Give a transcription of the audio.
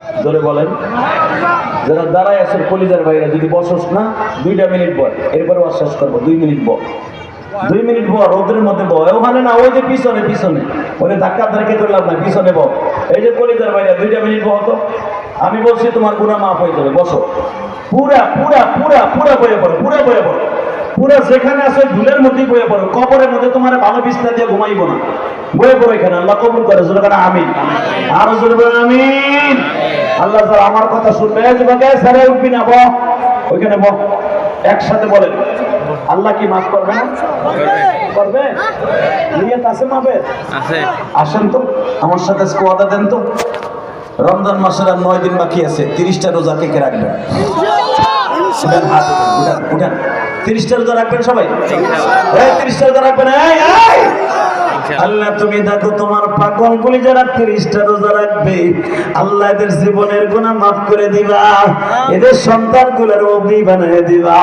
ধরে বলেন, যারা দাঁড়ায় আছেন কলিজার বাইরে, যদি বসস না 2 মিনিট বল, এরপরে শেষ করবো। 2 মিনিট বল, 2 মিনিট বল, রোদের মধ্যে বল। ওখানে না, ওই যে পিছনে পিছনে ওই ধাক্কা ধাক্কি করলাম না, পিছনে বল। এই যে কলিজার বাইরে 2 মিনিট বল তো। আমি বলছি তোমার গুনাহ মাফ হয়ে যাবে। বসো, পুরা পুরা পুরা পুরা বয়ে পড়ো, পুরা বয়ে পড়ো, পুরা যেখানে আছে ধুলের মধ্যে বয়ে পড়ো। কবরের মধ্যে তোমার ভালো বিছনা দিয়ে ঘুমাইব না, বয়ে পড়ো এখানে। আল্লাহ কবুল করে। জোরে বলেন আমিন। আরো জোরে বলেন আমিন। আল্লাহ যারা আমার কথা শুনবে, যুবকে সারে উঠবি না, বল ওইখানে বল। একসাথে বলেন, আল্লাহ কি মাফ করবে না? করবে। নিয়ত আছে মাফের? আছে। আসেন তো আমার সাথে ওয়াদা দেন তো। রমজান মাসের আর 9 দিন বাকি আছে। 30টা রোজা কে কে রাখবেন? উঠান হাত, উঠান উঠান। 30টা রোজা রাখবেন সবাই? এই 30টা রোজা রাখবেন। এই এই আল্লাহ তুমি দেখো তোমার পাগল গুলি যারা 30টা রোজা রাখবে, আল্লাহ এদের জীবনের গুনাহ মাফ করে দিবা, এদের সন্তানগুলোর অভি বানিয়ে দিবা।